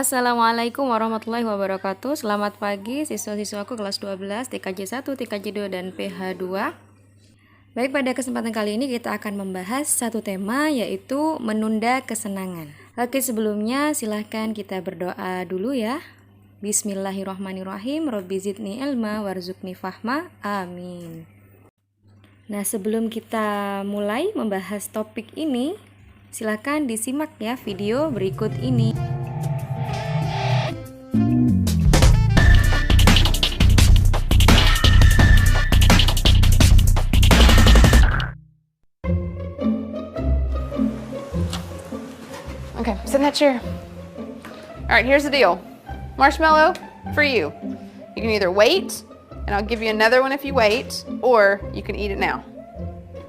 Assalamualaikum warahmatullahi wabarakatuh. Selamat pagi siswa-siswaku kelas 12, TKJ 1, TKJ 2, dan PH 2. Baik, pada kesempatan kali ini kita akan membahas satu tema, yaitu menunda kesenangan. Oke, sebelumnya silahkan kita berdoa dulu ya. Bismillahirrahmanirrahim. Robbi zidni ilma warzuqni fahma. Amin. Nah, sebelum kita mulai membahas topik ini, silahkan disimak ya video berikut ini. Okay, sit in that chair. All right, here's the deal. Marshmallow, for you. You can either wait, and I'll give you another one if you wait, or you can eat it now.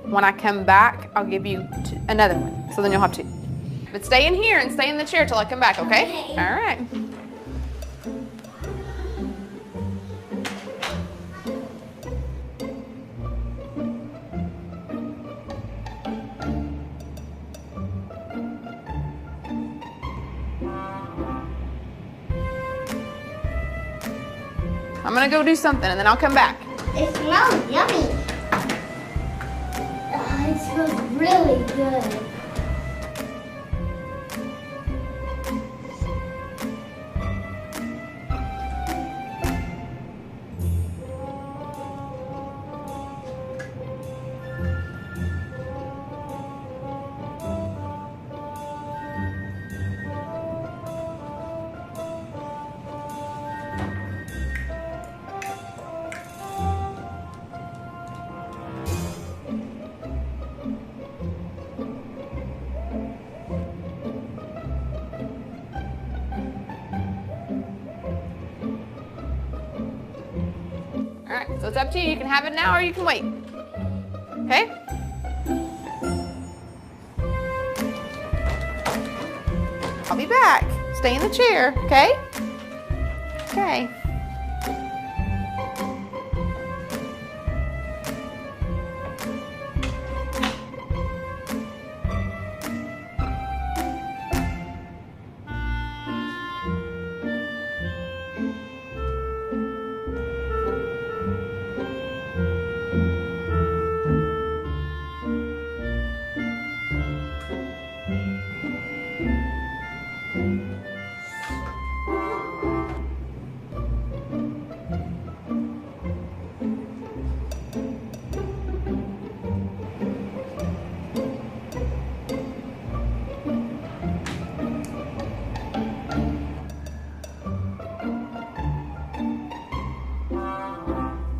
When I come back, I'll give you another one, so then you'll have two. But stay in here and stay in the chair till I come back, okay? All right. I'm gonna go do something and then I'll come back. It smells yummy. It smells really good. All right, so it's up to you. You can have it now or you can wait. Okay? I'll be back. Stay in the chair, okay? Okay.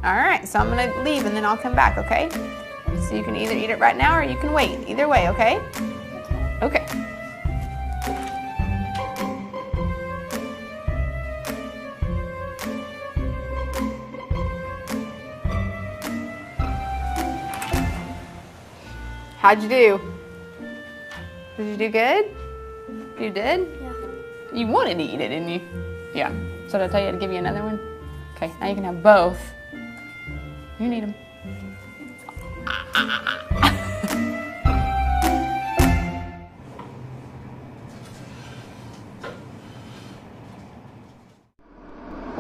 All right, so I'm gonna leave and then I'll come back, okay? So you can either eat it right now or you can wait. Either way, okay? Okay. How'd you do? Did you do good? You did? Yeah. You wanted to eat it, didn't you? Yeah. So did I tell you to give you another one? Okay, now you can have both. You need them.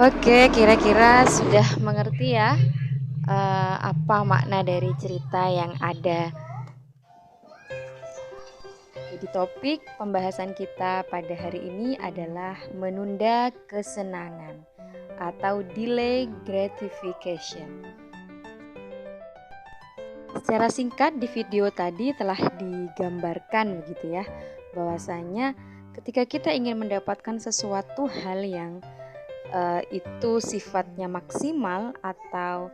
Oke, kira-kira sudah mengerti ya apa makna dari cerita yang ada. Jadi topik pembahasan kita pada hari ini adalah menunda kesenangan atau delay gratification. Secara singkat di video tadi telah digambarkan begitu ya, bahwasanya ketika kita ingin mendapatkan sesuatu hal yang itu sifatnya maksimal atau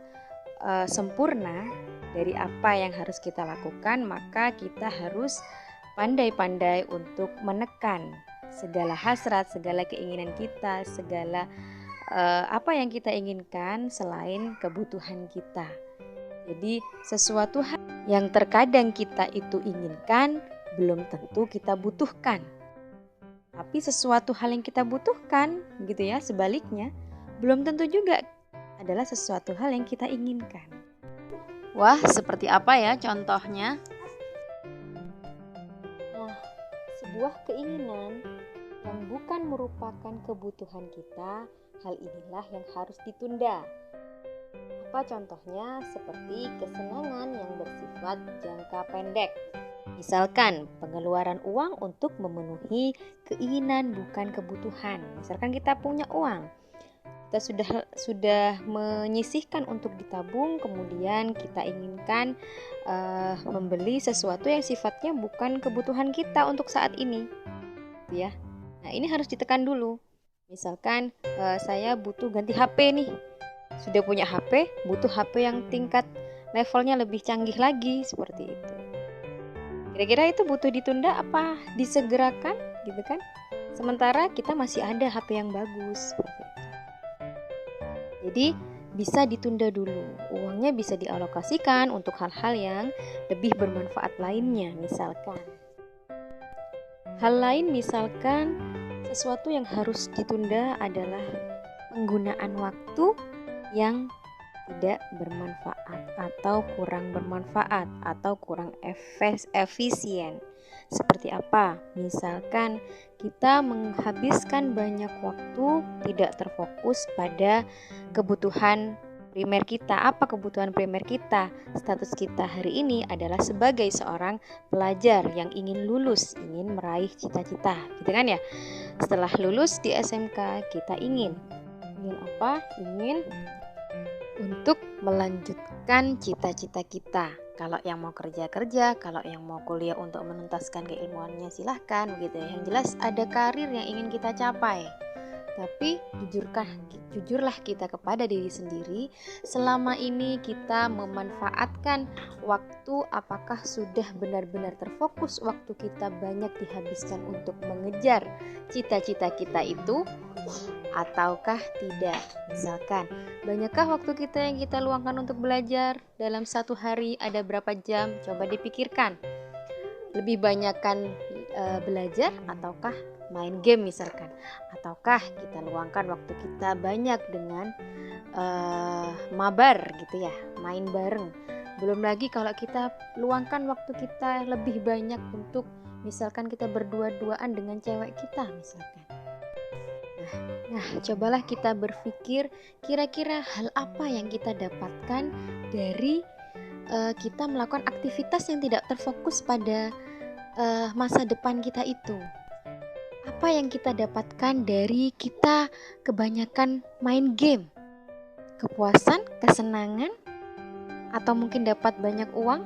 sempurna dari apa yang harus kita lakukan, maka kita harus pandai-pandai untuk menekan segala hasrat, segala keinginan kita, segala apa yang kita inginkan selain kebutuhan kita. Jadi sesuatu hal yang terkadang kita itu inginkan belum tentu kita butuhkan. Tapi sesuatu hal yang kita butuhkan, gitu ya, sebaliknya belum tentu juga adalah sesuatu hal yang kita inginkan. Wah, seperti apa ya contohnya? Nah, sebuah keinginan yang bukan merupakan kebutuhan kita, hal inilah yang harus ditunda. Apa contohnya? Seperti kesenangan yang bersifat jangka pendek. Misalkan pengeluaran uang untuk memenuhi keinginan bukan kebutuhan. Misalkan kita punya uang, kita sudah menyisihkan untuk ditabung, kemudian kita inginkan membeli sesuatu yang sifatnya bukan kebutuhan kita untuk saat ini, ya. Nah, ini harus ditekan dulu. Misalkan saya butuh ganti HP nih, sudah punya HP, butuh HP yang tingkat levelnya lebih canggih lagi, seperti itu. Kira-kira itu butuh ditunda apa disegerakan, gitu kan? Sementara kita masih ada HP yang bagus, seperti itu. Jadi bisa ditunda dulu. Uangnya bisa dialokasikan untuk hal-hal yang lebih bermanfaat lainnya, misalkan. Hal lain misalkan sesuatu yang harus ditunda adalah penggunaan waktu yang tidak bermanfaat atau kurang bermanfaat atau kurang efisien. Seperti apa? Misalkan kita menghabiskan banyak waktu tidak terfokus pada kebutuhan primer kita. Apa kebutuhan primer kita? Status kita hari ini adalah sebagai seorang pelajar yang ingin lulus, ingin meraih cita-cita, gitu kan ya? Setelah lulus di SMK, kita ingin apa? Ingin untuk melanjutkan cita-cita kita. Kalau yang mau kerja, kalau yang mau kuliah untuk menuntaskan keilmuannya silahkan, begitu ya. Yang jelas ada karir yang ingin kita capai. Tapi jujurlah kita kepada diri sendiri, selama ini kita memanfaatkan waktu, apakah sudah benar-benar terfokus waktu kita banyak dihabiskan untuk mengejar cita-cita kita itu, ataukah tidak? Misalkan, banyakkah waktu kita yang kita luangkan untuk belajar? Dalam satu hari ada berapa jam? Coba dipikirkan. Lebih banyakkan belajar ataukah main game misalkan? Ataukah kita luangkan waktu kita banyak dengan mabar gitu ya, main bareng? Belum lagi kalau kita luangkan waktu kita lebih banyak untuk misalkan kita berdua-duaan dengan cewek kita misalkan. Nah, cobalah kita berpikir kira-kira hal apa yang kita dapatkan dari kita melakukan aktivitas yang tidak terfokus pada masa depan kita itu. Apa yang kita dapatkan dari kita kebanyakan main game? Kepuasan, kesenangan, atau mungkin dapat banyak uang?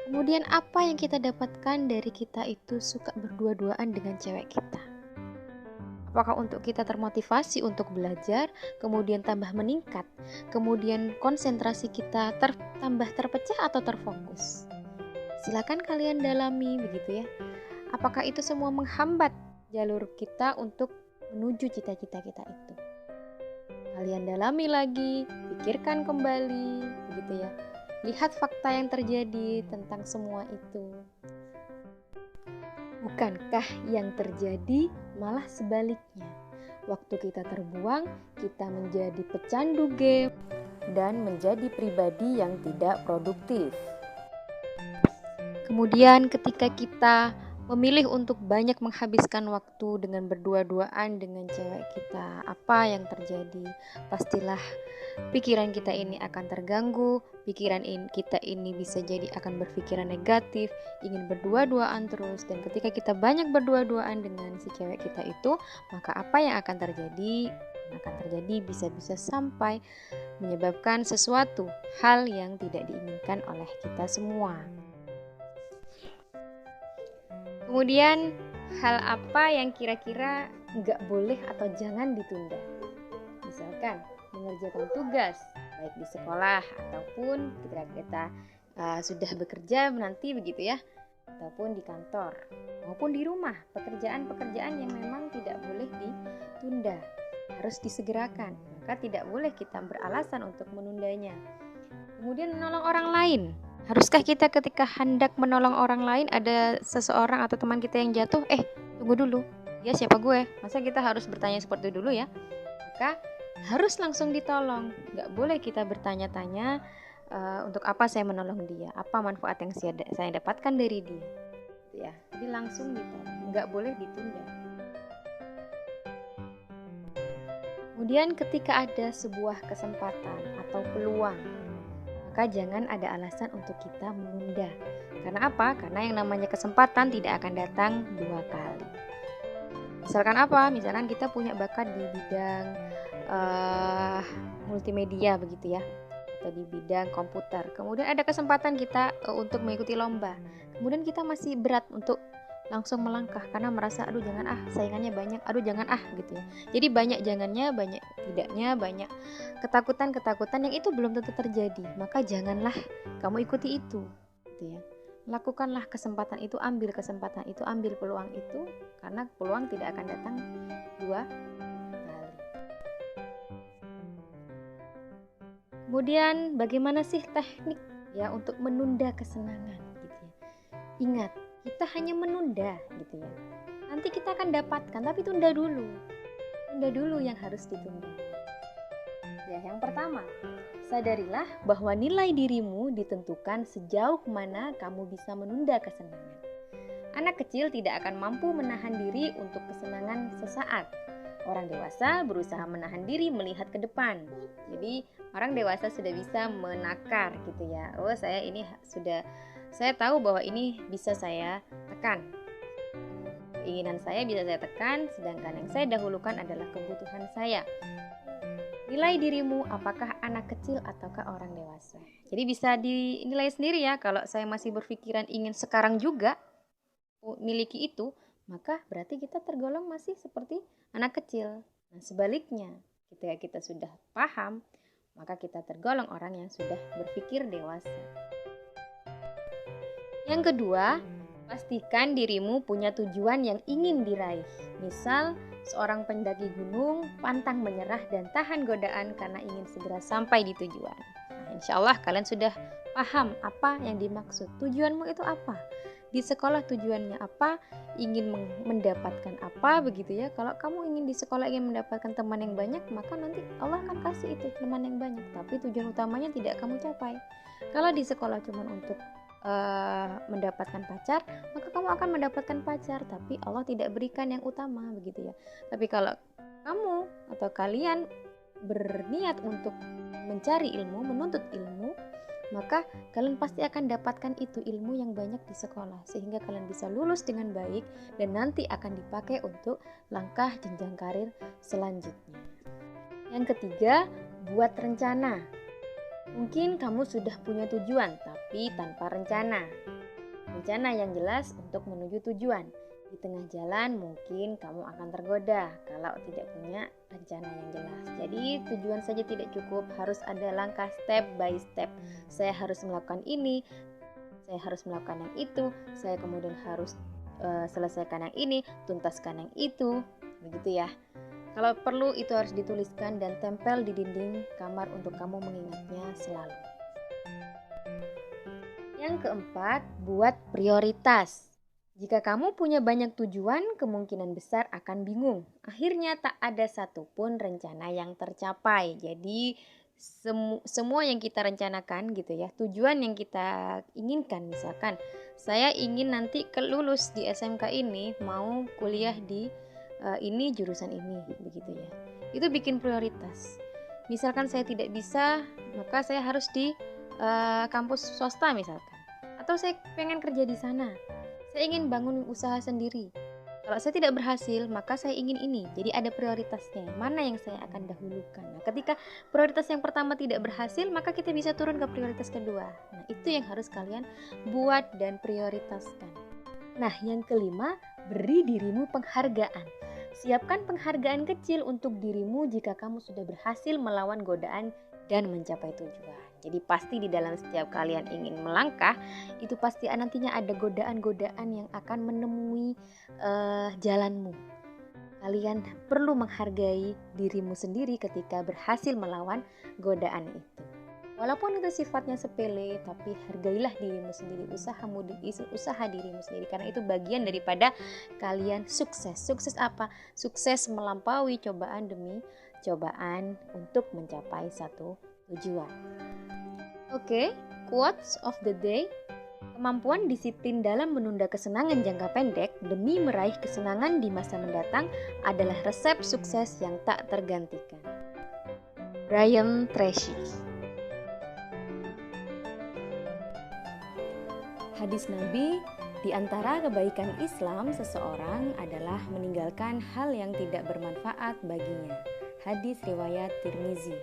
Kemudian apa yang kita dapatkan dari kita itu suka berdua-duaan dengan cewek kita? Apakah untuk kita termotivasi untuk belajar, kemudian tambah meningkat, kemudian konsentrasi kita tambah terpecah atau terfokus? Silakan kalian dalami, begitu ya. Apakah itu semua menghambat jalur kita untuk menuju cita-cita kita itu? Kalian dalami lagi, pikirkan kembali, begitu ya. Lihat fakta yang terjadi tentang semua itu. Bukankah yang terjadi malah sebaliknya? Waktu kita terbuang, kita menjadi pecandu game dan menjadi pribadi yang tidak produktif. Kemudian ketika kita memilih untuk banyak menghabiskan waktu dengan berdua-duaan dengan cewek kita, apa yang terjadi? Pastilah pikiran kita ini akan terganggu, pikiran kita ini bisa jadi akan berpikiran negatif, ingin berdua-duaan terus. Dan ketika kita banyak berdua-duaan dengan si cewek kita itu, maka apa yang akan terjadi? Akan terjadi bisa-bisa sampai menyebabkan sesuatu hal yang tidak diinginkan oleh kita semua. Kemudian hal apa yang kira-kira nggak boleh atau jangan ditunda? Misalkan mengerjakan tugas, baik di sekolah ataupun ketika kita sudah bekerja nanti, begitu ya, ataupun di kantor maupun di rumah. Pekerjaan-pekerjaan yang memang tidak boleh ditunda, harus disegerakan, maka tidak boleh kita beralasan untuk menundanya. Kemudian menolong orang lain. Haruskah kita ketika hendak menolong orang lain, ada seseorang atau teman kita yang jatuh, tunggu dulu, ya siapa gue? Masa kita harus bertanya seperti itu dulu ya? Maka harus langsung ditolong. Gak boleh kita bertanya-tanya untuk apa saya menolong dia, apa manfaat yang saya dapatkan dari dia, ya. Jadi langsung ditolong, gak boleh ditunda. Kemudian ketika ada sebuah kesempatan atau peluang, maka jangan ada alasan untuk kita menunda. Karena apa? Karena yang namanya kesempatan tidak akan datang dua kali. Misalkan apa? Misalkan kita punya bakat di bidang multimedia begitu ya, atau di bidang komputer. Kemudian ada kesempatan kita untuk mengikuti lomba. Kemudian kita masih berat untuk langsung melangkah karena merasa aduh jangan saingannya banyak, aduh jangan gitu ya. Jadi banyak jangannya, banyak tidaknya, banyak ketakutan yang itu belum tentu terjadi. Maka janganlah kamu ikuti itu gitu ya. Lakukanlah kesempatan itu, ambil kesempatan itu, ambil peluang itu, karena peluang tidak akan datang dua kali. Kemudian bagaimana sih teknik ya untuk menunda kesenangan gitu ya. Ingat, kita hanya menunda gitu ya. Nanti kita akan dapatkan, tapi tunda dulu. Tunda dulu yang harus ditunda. Ya, yang pertama, sadarilah bahwa nilai dirimu ditentukan sejauh mana kamu bisa menunda kesenangan. Anak kecil tidak akan mampu menahan diri untuk kesenangan sesaat. Orang dewasa berusaha menahan diri melihat ke depan. Jadi, orang dewasa sudah bisa menakar gitu ya. Oh, saya tahu bahwa ini bisa saya tekan. Keinginan saya bisa saya tekan, sedangkan yang saya dahulukan adalah kebutuhan saya. Nilai dirimu apakah anak kecil ataukah orang dewasa. Jadi bisa dinilai sendiri ya. Kalau saya masih berpikiran ingin sekarang juga miliki itu, maka berarti kita tergolong masih seperti anak kecil. Nah, sebaliknya, ketika kita sudah paham, maka kita tergolong orang yang sudah berpikir dewasa. Yang kedua, pastikan dirimu punya tujuan yang ingin diraih. Misal, seorang pendaki gunung pantang menyerah dan tahan godaan karena ingin segera sampai di tujuan. Nah, insya Allah kalian sudah paham apa yang dimaksud. Tujuanmu itu apa? Di sekolah tujuannya apa? Ingin mendapatkan apa begitu ya. Kalau kamu ingin di sekolah ingin mendapatkan teman yang banyak, maka nanti Allah akan kasih itu teman yang banyak. Tapi tujuan utamanya tidak kamu capai. Kalau di sekolah cuma untuk mendapatkan pacar, maka kamu akan mendapatkan pacar, tapi Allah tidak berikan yang utama begitu ya. Tapi kalau kamu atau kalian berniat untuk mencari ilmu, menuntut ilmu, maka kalian pasti akan dapatkan itu ilmu yang banyak di sekolah, sehingga kalian bisa lulus dengan baik dan nanti akan dipakai untuk langkah jenjang karir selanjutnya. Yang ketiga, buat rencana. Mungkin kamu sudah punya tujuan, tapi tanpa rencana. Rencana yang jelas untuk menuju tujuan. Di tengah jalan mungkin kamu akan tergoda kalau tidak punya rencana yang jelas. Jadi tujuan saja tidak cukup, harus ada langkah step by step. Saya harus melakukan ini, saya harus melakukan yang itu, saya kemudian harus selesaikan yang ini, tuntaskan yang itu, begitu ya. Kalau perlu itu harus dituliskan dan tempel di dinding kamar untuk kamu mengingatnya selalu. Yang keempat, buat prioritas. Jika kamu punya banyak tujuan, kemungkinan besar akan bingung. Akhirnya tak ada satupun rencana yang tercapai. Jadi semua yang kita rencanakan gitu ya, tujuan yang kita inginkan, misalkan saya ingin nanti lulus di SMK ini, mau kuliah di ini jurusan ini begitu ya. Itu bikin prioritas. Misalkan saya tidak bisa, maka saya harus di kampus swasta misalkan. Atau saya pengen kerja di sana. Saya ingin bangun usaha sendiri. Kalau saya tidak berhasil, maka saya ingin ini. Jadi ada prioritasnya. Mana yang saya akan dahulukan. Nah, ketika prioritas yang pertama tidak berhasil, maka kita bisa turun ke prioritas kedua. Nah, itu yang harus kalian buat dan prioritaskan. Nah, yang kelima, beri dirimu penghargaan. Siapkan penghargaan kecil untuk dirimu jika kamu sudah berhasil melawan godaan dan mencapai tujuan. Jadi pasti di dalam setiap kalian ingin melangkah, itu pasti nantinya ada godaan-godaan yang akan menemui jalanmu. Kalian perlu menghargai dirimu sendiri ketika berhasil melawan godaan itu. Walaupun itu sifatnya sepele, tapi hargailah dirimu sendiri, usaha dirimu sendiri, karena itu bagian daripada kalian sukses. Sukses apa? Sukses melampaui cobaan demi cobaan untuk mencapai satu tujuan. Oke, quotes of the day. Kemampuan disiplin dalam menunda kesenangan jangka pendek demi meraih kesenangan di masa mendatang adalah resep sukses yang tak tergantikan. Brian Tracy. Hadis Nabi, di antara kebaikan Islam seseorang adalah meninggalkan hal yang tidak bermanfaat baginya. Hadis riwayat Tirmizi.